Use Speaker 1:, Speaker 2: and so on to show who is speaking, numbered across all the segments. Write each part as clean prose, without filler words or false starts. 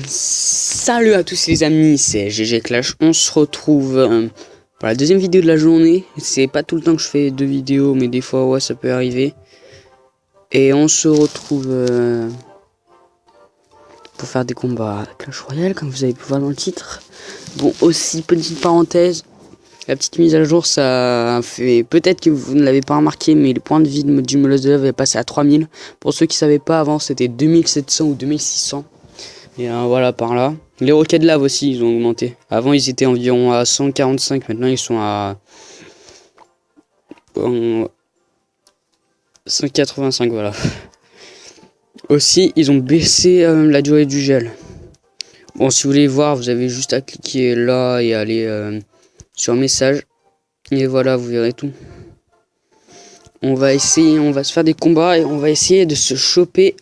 Speaker 1: Salut à tous les amis, c'est GG Clash. On se retrouve pour la deuxième vidéo de la journée. C'est pas tout le temps que je fais deux vidéos, mais des fois ouais ça peut arriver. Et on se retrouve pour faire des combats à Clash Royale, comme vous avez pu voir dans le titre. Bon, aussi petite parenthèse, la petite mise à jour, ça fait peut-être que vous ne l'avez pas remarqué, mais les points de vie du molosse de lave est passé à 3000. Pour ceux qui savaient pas, avant c'était 2700 ou 2600. Et voilà, par là. Les roquettes de lave aussi, ils ont augmenté. Avant, ils étaient environ à 145. Maintenant, ils sont à 185, voilà. Aussi, ils ont baissé la durée du gel. Bon, si vous voulez voir, vous avez juste à cliquer là et aller sur message. Et voilà, vous verrez tout. On va essayer, on va se faire des combats et on va essayer de se choper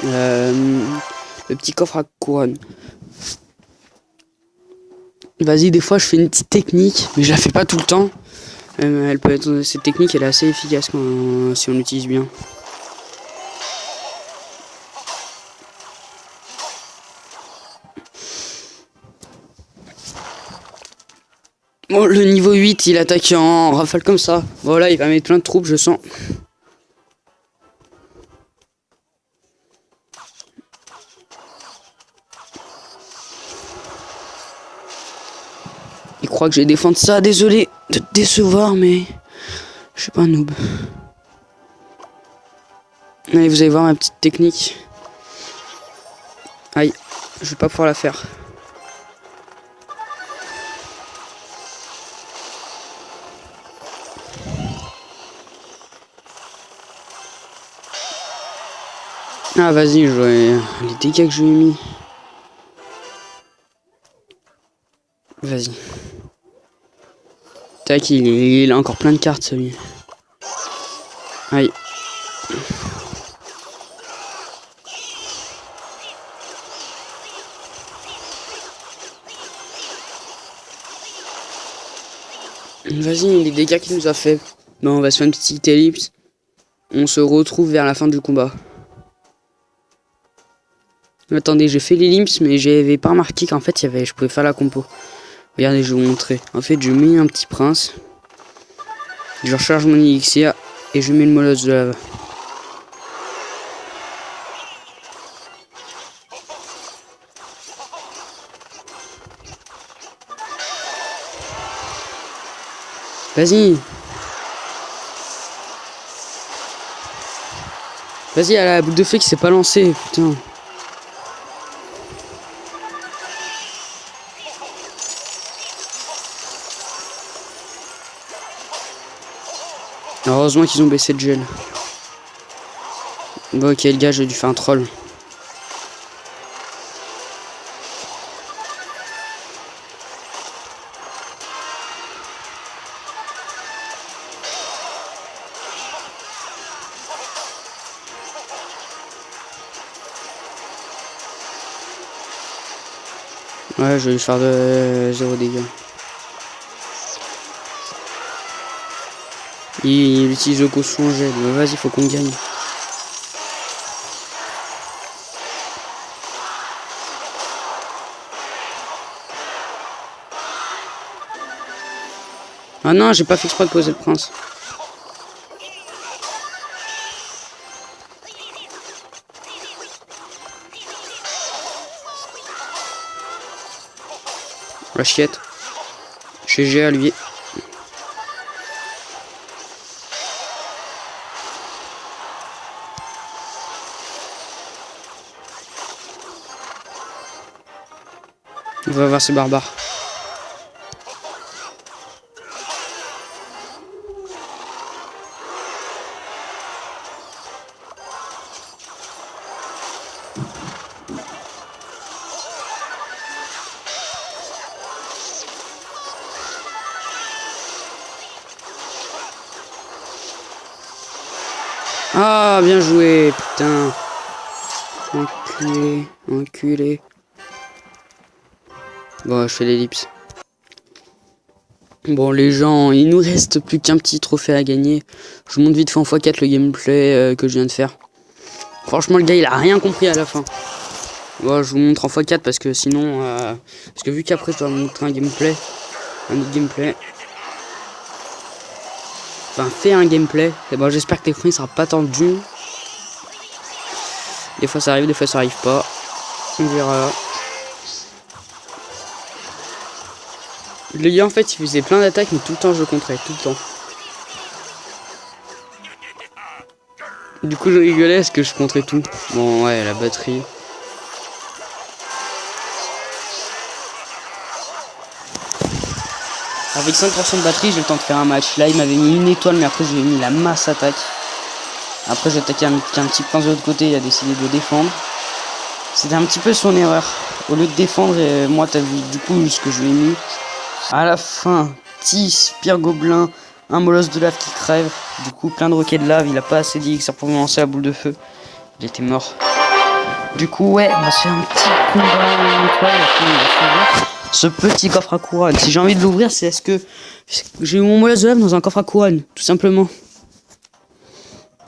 Speaker 1: le petit coffre à couronne. Vas-y, des fois je fais une petite technique, mais je la fais pas tout le temps. Elle peut être, cette technique elle est assez efficace si on l'utilise bien. Bon, le niveau 8 il attaque en rafale comme ça. Voilà, il va mettre plein de troupes, je sens. Il croit que je vais défendre ça, désolé de te décevoir, mais je suis pas un noob. Allez, vous allez voir ma petite technique. Aïe, je vais pas pouvoir la faire. Ah vas-y, je vois les dégâts que je lui ai mis. Vas-y. Tac, il a encore plein de cartes celui. Aïe. Vas-y, les dégâts qu'il nous a fait. Bon, on va se faire une petite ellipse. On se retrouve vers la fin du combat. Attendez, j'ai fait l'ellipse, mais j'avais pas remarqué qu'en fait, je pouvais faire la compo. Regardez, je vais vous montrer. En fait, je mets un petit prince. Je recharge mon élixir et je mets le molosse de lave. Vas-y. Vas-y, à la boule de feu qui s'est pas lancée, putain. Heureusement qu'ils ont baissé le gel. Bon, ok, le gars, j'ai dû faire un troll. Ouais, je vais lui faire de 0 dégâts. Il utilise le caution gel. Vas-y, faut qu'on gagne. Ah non, j'ai pas fait exprès de poser le prince. La chiette. GG à lui. On va voir ces barbares. Ah, bien joué, putain. Enculé, enculé. Bon, je fais l'ellipse. Bon, les gens, il nous reste plus qu'un petit trophée à gagner. Je monte vite fait en x4 le gameplay que je viens de faire. Franchement, le gars, il a rien compris à la fin. Bon, je vous montre en x4 parce que sinon... parce que vu qu'après je dois vous montrer un gameplay. Un autre gameplay. Enfin, fait un gameplay. Et bon, j'espère que l'écran il sera pas tendu. Des fois ça arrive, des fois ça arrive pas. On verra. Le gars en fait il faisait plein d'attaques mais tout le temps je le contrais, tout le temps. Du coup je rigolais parce que je contrais tout. Bon ouais, la batterie. Avec 5% de batterie j'ai le temps de faire un match. Là il m'avait mis une étoile mais après j'ai mis la masse attaque. Après j'ai attaqué un petit prince de l'autre côté, il a décidé de défendre. C'était un petit peu son erreur. Au lieu de défendre, moi t'as vu du coup ce que je lui ai mis. À la fin, petit spire gobelin, un molosse de lave qui crève. Du coup, plein de roquets de lave. Il a pas assez d'élixir pour lancer la boule de feu. Il était mort. Du coup, ouais, on va se faire un petit combat. Ce petit coffre à couronne. Si j'ai envie de l'ouvrir, c'est est-ce que j'ai eu mon molosse de lave dans un coffre à couronne, tout simplement.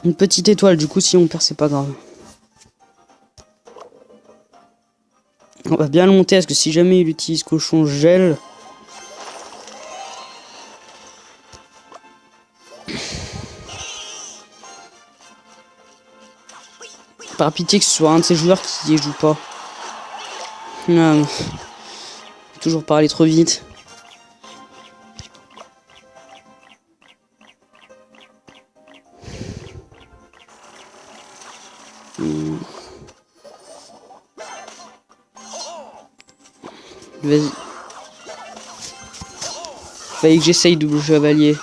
Speaker 1: Une petite étoile. Du coup, si on perd, c'est pas grave. On va bien le monter parce que si jamais il utilise cochon gel. Par pitié que ce soit un de ces joueurs qui y joue pas. Non, toujours parler trop vite. Vas-y. Fallait que j'essaye double chevalier.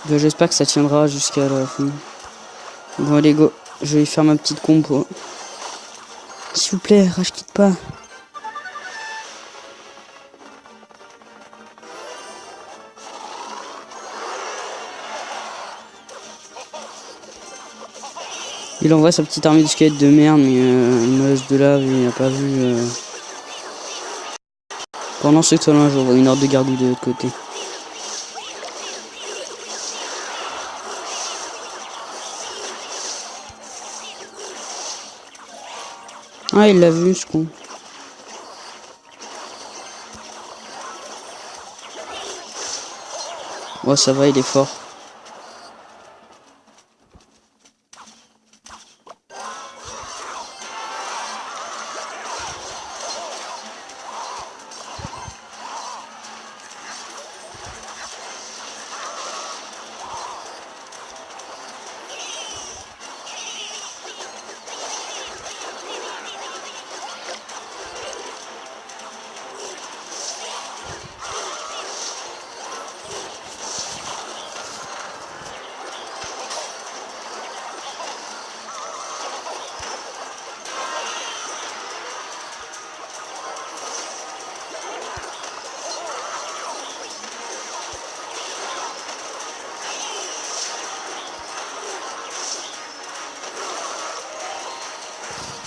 Speaker 1: Ben, j'espère que ça tiendra jusqu'à la fin. Bon allez go, je vais faire ma petite compo. S'il vous plaît, rage quitte pas. Il envoie sa petite armée de squelettes de merde, mais il me laisse de lave, il n'a pas vu. Pendant ce temps-là, je vois une horde de gargouilles de l'autre côté. Ah, il l'a vu ce con. Ouais, ça va, il est fort.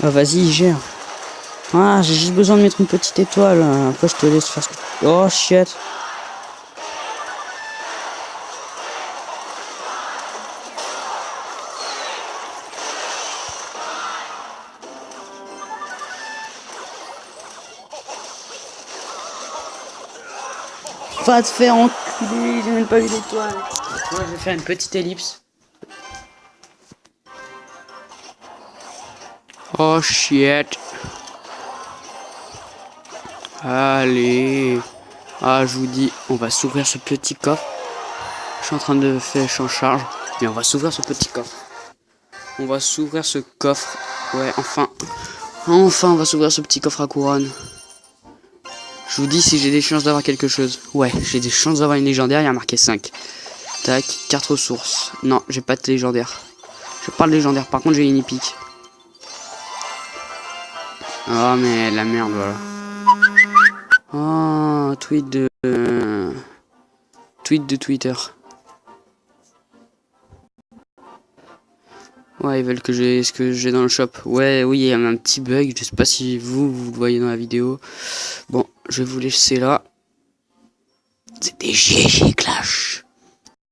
Speaker 1: Ah, vas-y, gère. Ah, j'ai juste besoin de mettre une petite étoile. Après, je te laisse faire ce que... Oh, shit. Va te faire enculer, j'ai même pas eu l'étoile. Moi, je vais faire une petite ellipse. Oh, shit. Allez. Ah, je vous dis, on va s'ouvrir ce petit coffre. Je suis en train de faire, je suis en charge. Mais on va s'ouvrir ce petit coffre. On va s'ouvrir ce coffre. Ouais, enfin. Enfin, on va s'ouvrir ce petit coffre à couronne. Je vous dis si j'ai des chances d'avoir quelque chose. Ouais, j'ai des chances d'avoir une légendaire. Il y a marqué 5. Tac, carte ressources. Non, j'ai pas de légendaire. J'ai pas de légendaire. Par contre, j'ai une épique. Oh, mais la merde, voilà. Oh, tweet de Twitter. Ouais, ils veulent que j'ai ce que j'ai dans le shop. Ouais, oui, il y a un petit bug. Je sais pas si vous le voyez dans la vidéo. Bon, je vais vous laisser là. C'était GG Clash.